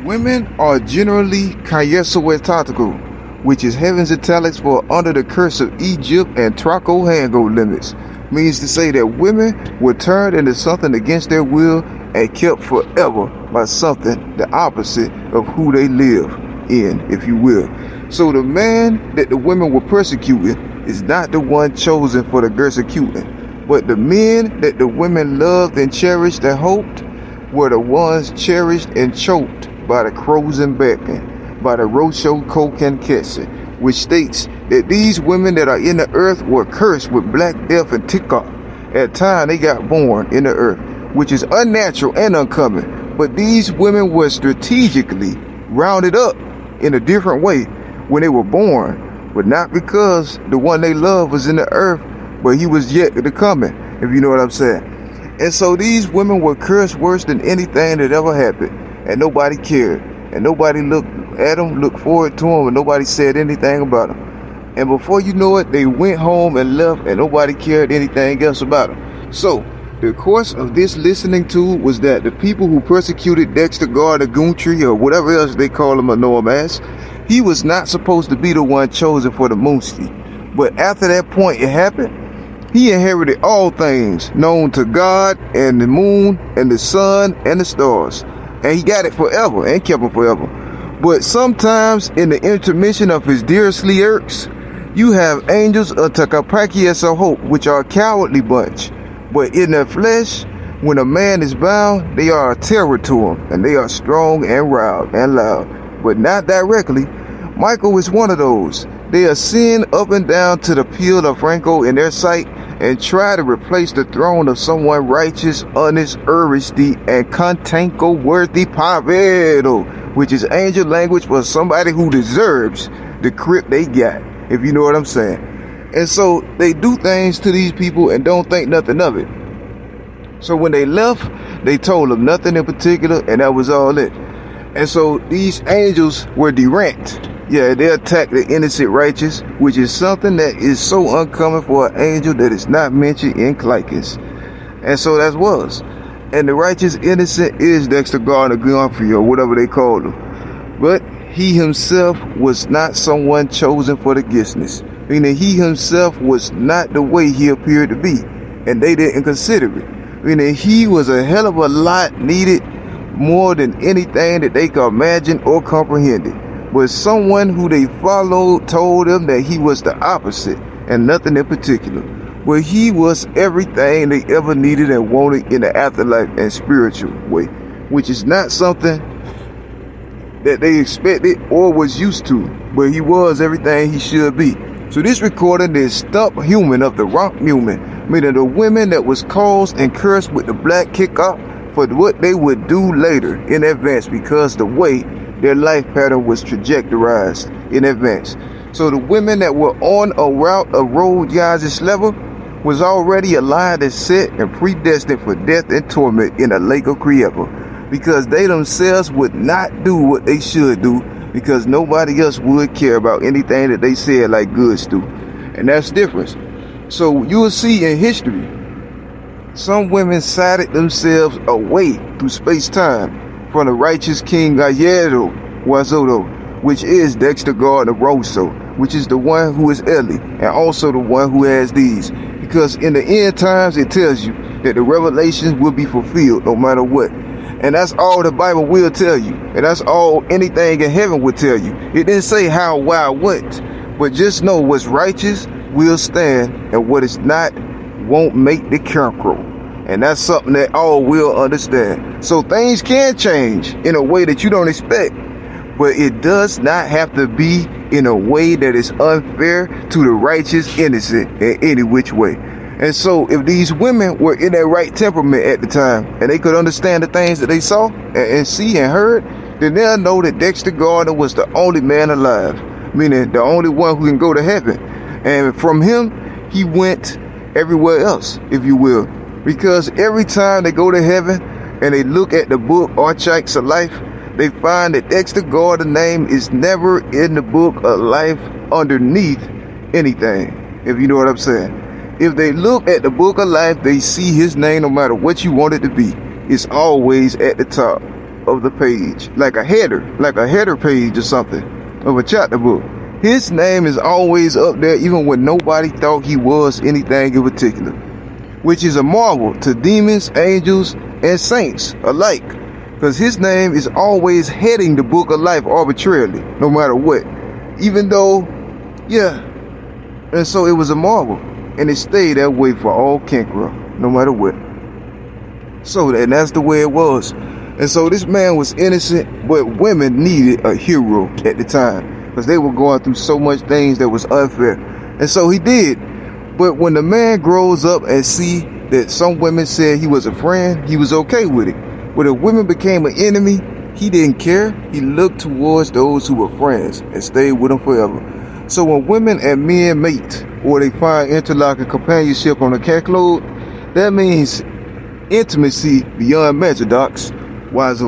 Women are generally Kayesuetatical, which is heaven's italics for under the curse of Egypt and Traco Hango limits. Means to say that women were turned into something against their will and kept forever by something the opposite of who they live in, if you will. So the man that the women were persecuting is not the one chosen for the persecuting, but the men that the women loved and cherished and hoped were the ones cherished and choked by the crows and becking, by the Roxzo coke and Kessie, which states that these women that are in the earth were cursed with black death and tickah at the time they got born in the earth, which is unnatural and uncommon. But these women were strategically rounded up in a different way when they were born, but not because the one they loved was in the earth, but he was yet to come, if you know what I'm saying. And so these women were cursed worse than anything that ever happened, and nobody cared, and nobody looked at them, looked forward to them, and nobody said anything about them. And before you know it, they went home and left, and nobody cared anything else about them. So the course of this listening to was that the people who persecuted Dexter Gardner Goontry, or whatever else they call him or know him as, he was not supposed to be the one chosen for the Moonstee. But after that point it happened, he inherited all things known to God and the moon and the sun and the stars. And he got it forever and kept it forever. But sometimes in the intermission of his dearestly irks, you have angels of Takapakias of hope, which are a cowardly bunch. But in their flesh, when a man is bound, they are a terror to him, and they are strong and loud and loud. But not directly. Michael is one of those. They ascend up and down to the Peel of Franco in their sight and try to replace the throne of someone righteous, honest, earnestly, and contanko-worthy pavedo, which is angel language for somebody who deserves the crip they got, if you know what I'm saying. And so they do things to these people and don't think nothing of it. So when they left, they told them nothing in particular, and that was all it. And so these angels were deranged. Yeah, they attacked the innocent righteous, which is something that is so uncommon for an angel that is not mentioned in Clycus. And so that was. And the righteous innocent is Dexter Gardner Goontry, or whatever they called him. But he himself was not someone chosen for the giftness. Meaning he himself was not the way he appeared to be. And they didn't consider it. Meaning he was a hell of a lot needed, more than anything that they could imagine or comprehend it. But someone who they followed told them that he was the opposite and nothing in particular. But he was everything they ever needed and wanted in the afterlife and spiritual way, which is not something that they expected or was used to, but he was everything he should be. So this recording is Stump Human of the Rock Human, meaning the women that was caused and cursed with the black kick-off for what they would do later in advance, because the way their life pattern was trajectorized in advance. So the women that were on a route of road Yaz's level was already aligned and set and predestined for death and torment in a lake of Krieva, because they themselves would not do what they should do, because nobody else would care about anything that they said like goods do. And that's different. So you will see in history, some women sided themselves away through space-time from the righteous King Gallardo Wazoto, which is Dexter Gardner Roxzo, which is the one who is Ellie, and also the one who has these. Because in the end times, it tells you that the revelations will be fulfilled no matter what. And that's all the Bible will tell you. And that's all anything in heaven will tell you. It didn't say how, why, what. But just know what's righteous will stand, and what is not won't make the cancro. And that's something that all will understand. So things can change in a way that you don't expect, but it does not have to be in a way that is unfair to the righteous innocent in any which way. And so if these women were in their right temperament at the time, and they could understand the things that they saw and see and heard, then they'll know that Dexter Gardner was the only man alive, meaning the only one who can go to heaven. And from him, he went everywhere else, if you will. Because every time they go to heaven and they look at the book Archives of Life, they find that Dexter Gardner's name is never in the book of life underneath anything, if you know what I'm saying. If they look at the book of life, they see his name no matter what you want it to be. It's always at the top. of the page, like a header page or something of a chapter book. His name is always up there even when nobody thought he was anything in particular, which is a marvel to demons, angels, and saints alike, because his name is always heading the book of life arbitrarily, no matter what. Even though, yeah, and so it was a marvel, and it stayed that way for all Kinkra, no matter what. So, and that's the way it was. And so this man was innocent, but women needed a hero at the time, because they were going through so much things that was unfair. And so he did. But when the man grows up and see that some women said he was a friend, he was okay with it. When a woman became an enemy, he didn't care. He looked towards those who were friends and stayed with them forever. So when women and men mate, or they find interlocking companionship on the calculator, that means intimacy beyond measure, docs. Wise